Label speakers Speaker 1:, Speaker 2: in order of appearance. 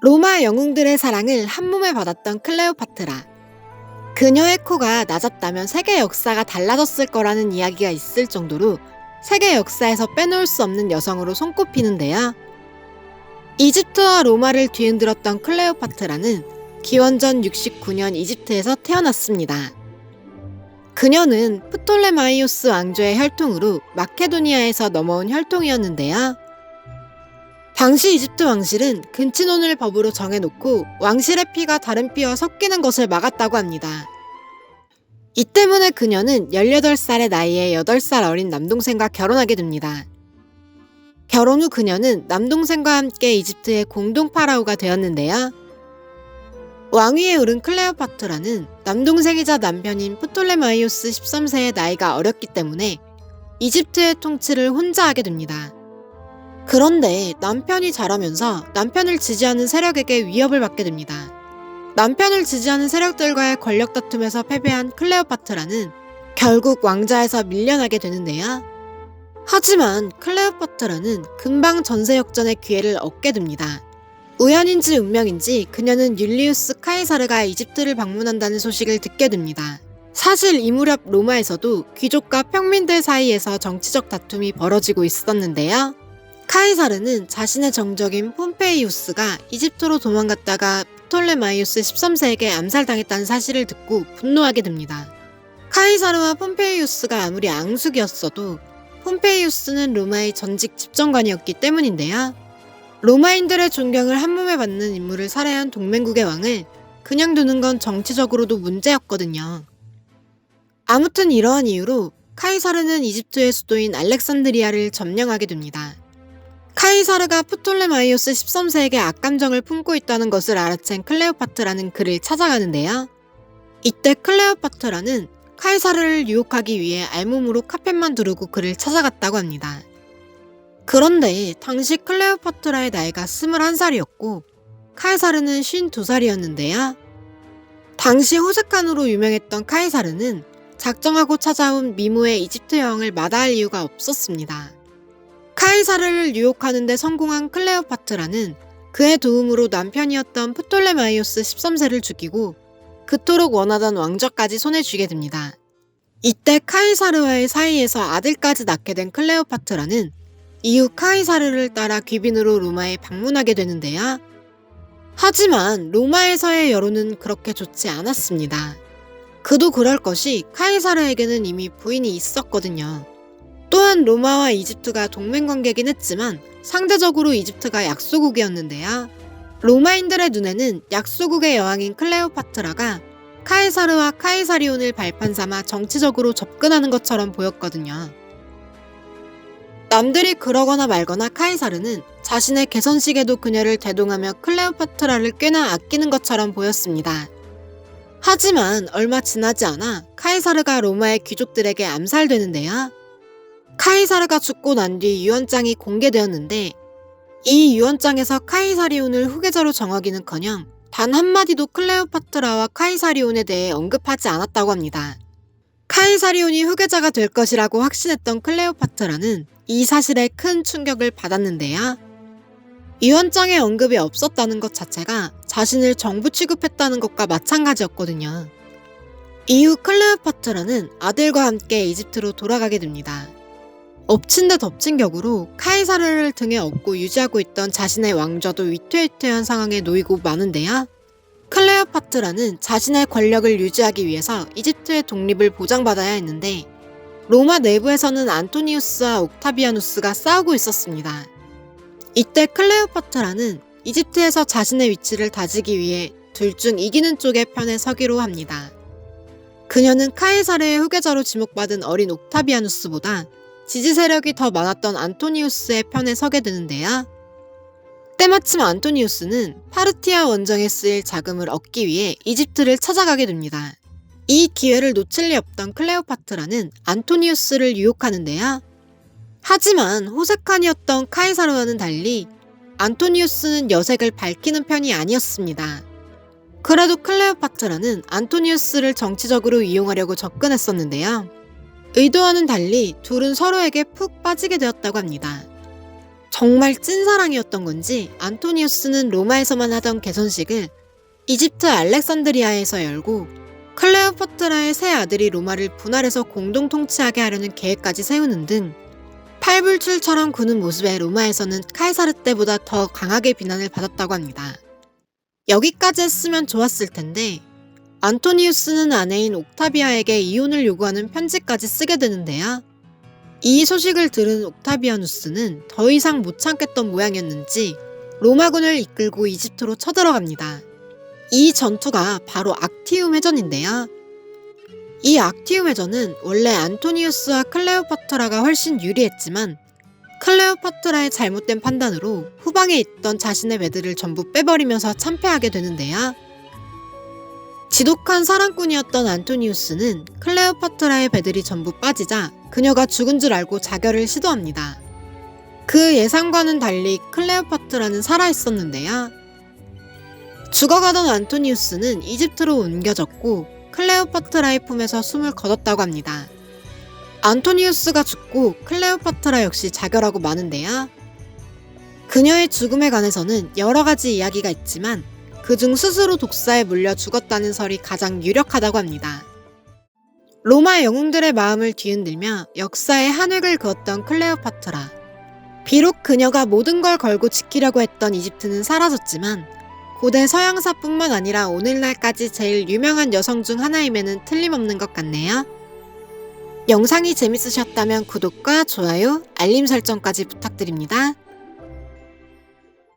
Speaker 1: 로마 영웅들의 사랑을 한몸에 받았던 클레오파트라. 그녀의 코가 낮았다면 세계 역사가 달라졌을 거라는 이야기가 있을 정도로 세계 역사에서 빼놓을 수 없는 여성으로 손꼽히는데요. 이집트와 로마를 뒤흔들었던 클레오파트라는 기원전 69년 이집트에서 태어났습니다. 그녀는 프톨레마이오스 왕조의 혈통으로 마케도니아에서 넘어온 혈통이었는데요. 당시 이집트 왕실은 근친혼을 법으로 정해놓고 왕실의 피가 다른 피와 섞이는 것을 막았다고 합니다. 이 때문에 그녀는 18살의 나이에 8살 어린 남동생과 결혼하게 됩니다. 결혼 후 그녀는 남동생과 함께 이집트의 공동 파라오가 되었는데요. 왕위에 오른 클레오파트라는 남동생이자 남편인 프톨레마이오스 13세의 나이가 어렸기 때문에 이집트의 통치를 혼자 하게 됩니다. 그런데 남편이 자라면서 남편을 지지하는 세력에게 위협을 받게 됩니다. 남편을 지지하는 세력들과의 권력 다툼에서 패배한 클레오파트라는 결국 왕좌에서 밀려나게 되는데요. 하지만 클레오파트라는 금방 전세 역전의 기회를 얻게 됩니다. 우연인지 운명인지 그녀는 율리우스 카이사르가 이집트를 방문한다는 소식을 듣게 됩니다. 사실 이 무렵 로마에서도 귀족과 평민들 사이에서 정치적 다툼이 벌어지고 있었는데요. 카이사르는 자신의 정적인 폼페이우스가 이집트로 도망갔다가 프톨레마이오스 13세에게 암살당했다는 사실을 듣고 분노하게 됩니다. 카이사르와 폼페이우스가 아무리 앙숙이었어도 폼페이우스는 로마의 전직 집정관이었기 때문인데요. 로마인들의 존경을 한몸에 받는 인물을 살해한 동맹국의 왕을 그냥 두는 건 정치적으로도 문제였거든요. 아무튼 이러한 이유로 카이사르는 이집트의 수도인 알렉산드리아를 점령하게 됩니다. 카이사르가 프톨레마이오스 13세에게 악감정을 품고 있다는 것을 알아챈 클레오파트라는 그를 찾아가는데요. 이때 클레오파트라는 카이사르를 유혹하기 위해 알몸으로 카펫만 두르고 그를 찾아갔다고 합니다. 그런데 당시 클레오파트라의 나이가 21살이었고 카이사르는 52살이었는데요. 당시 호색한으로 유명했던 카이사르는 작정하고 찾아온 미모의 이집트 여왕을 마다할 이유가 없었습니다. 카이사르를 유혹하는 데 성공한 클레오파트라는 그의 도움으로 남편이었던 프톨레마이오스 13세를 죽이고 그토록 원하던 왕좌까지 손에 쥐게 됩니다. 이때 카이사르와의 사이에서 아들까지 낳게 된 클레오파트라는 이후 카이사르를 따라 귀빈으로 로마에 방문하게 되는데요. 하지만 로마에서의 여론은 그렇게 좋지 않았습니다. 그도 그럴 것이 카이사르에게는 이미 부인이 있었거든요. 또한 로마와 이집트가 동맹관계긴 했지만 상대적으로 이집트가 약소국이었는데요. 로마인들의 눈에는 약소국의 여왕인 클레오파트라가 카이사르와 카이사리온을 발판 삼아 정치적으로 접근하는 것처럼 보였거든요. 남들이 그러거나 말거나 카이사르는 자신의 개선식에도 그녀를 대동하며 클레오파트라를 꽤나 아끼는 것처럼 보였습니다. 하지만 얼마 지나지 않아 카이사르가 로마의 귀족들에게 암살되는데요. 카이사르가 죽고 난 뒤 유언장이 공개되었는데 이 유언장에서 카이사리온을 후계자로 정하기는커녕 단 한마디도 클레오파트라와 카이사리온에 대해 언급하지 않았다고 합니다. 카이사리온이 후계자가 될 것이라고 확신했던 클레오파트라는 이 사실에 큰 충격을 받았는데요. 유언장에 언급이 없었다는 것 자체가 자신을 정부 취급했다는 것과 마찬가지였거든요. 이후 클레오파트라는 아들과 함께 이집트로 돌아가게 됩니다. 엎친 데 덮친 격으로 카이사르를 등에 업고 유지하고 있던 자신의 왕좌도 위태위태한 상황에 놓이고 마는데요. 클레오파트라는 자신의 권력을 유지하기 위해서 이집트의 독립을 보장받아야 했는데 로마 내부에서는 안토니우스와 옥타비아누스가 싸우고 있었습니다. 이때 클레오파트라는 이집트에서 자신의 위치를 다지기 위해 둘 중 이기는 쪽의 편에 서기로 합니다. 그녀는 카이사르의 후계자로 지목받은 어린 옥타비아누스보다 지지 세력이 더 많았던 안토니우스의 편에 서게 되는데요. 때마침 안토니우스는 파르티아 원정에 쓰일 자금을 얻기 위해 이집트를 찾아가게 됩니다. 이 기회를 놓칠 리 없던 클레오파트라는 안토니우스를 유혹하는데요. 하지만 호색한이었던 카이사르와는 달리 안토니우스는 여색을 밝히는 편이 아니었습니다. 그래도 클레오파트라는 안토니우스를 정치적으로 이용하려고 접근했었는데요. 의도와는 달리 둘은 서로에게 푹 빠지게 되었다고 합니다. 정말 찐사랑이었던 건지 안토니우스는 로마에서만 하던 개선식을 이집트 알렉산드리아에서 열고 클레오파트라의 세 아들이 로마를 분할해서 공동 통치하게 하려는 계획까지 세우는 등 팔불출처럼 구는 모습에 로마에서는 카이사르 때보다 더 강하게 비난을 받았다고 합니다. 여기까지 했으면 좋았을 텐데 안토니우스는 아내인 옥타비아에게 이혼을 요구하는 편지까지 쓰게 되는데요. 이 소식을 들은 옥타비아누스는 더 이상 못 참겠던 모양이었는지 로마군을 이끌고 이집트로 쳐들어갑니다. 이 전투가 바로 악티움 해전인데요. 이 악티움 해전은 원래 안토니우스와 클레오파트라가 훨씬 유리했지만 클레오파트라의 잘못된 판단으로 후방에 있던 자신의 배들을 전부 빼버리면서 참패하게 되는데요. 지독한 사랑꾼이었던 안토니우스는 클레오파트라의 배들이 전부 빠지자 그녀가 죽은 줄 알고 자결을 시도합니다. 그 예상과는 달리 클레오파트라는 살아있었는데요. 죽어가던 안토니우스는 이집트로 옮겨졌고 클레오파트라의 품에서 숨을 거뒀다고 합니다. 안토니우스가 죽고 클레오파트라 역시 자결하고 마는데요. 그녀의 죽음에 관해서는 여러 가지 이야기가 있지만 그중 스스로 독사에 물려 죽었다는 설이 가장 유력하다고 합니다. 로마 영웅들의 마음을 뒤흔들며 역사에 한 획을 그었던 클레오파트라. 비록 그녀가 모든 걸 걸고 지키려고 했던 이집트는 사라졌지만 고대 서양사뿐만 아니라 오늘날까지 제일 유명한 여성 중 하나임에는 틀림없는 것 같네요. 영상이 재밌으셨다면 구독과 좋아요, 알림 설정까지 부탁드립니다.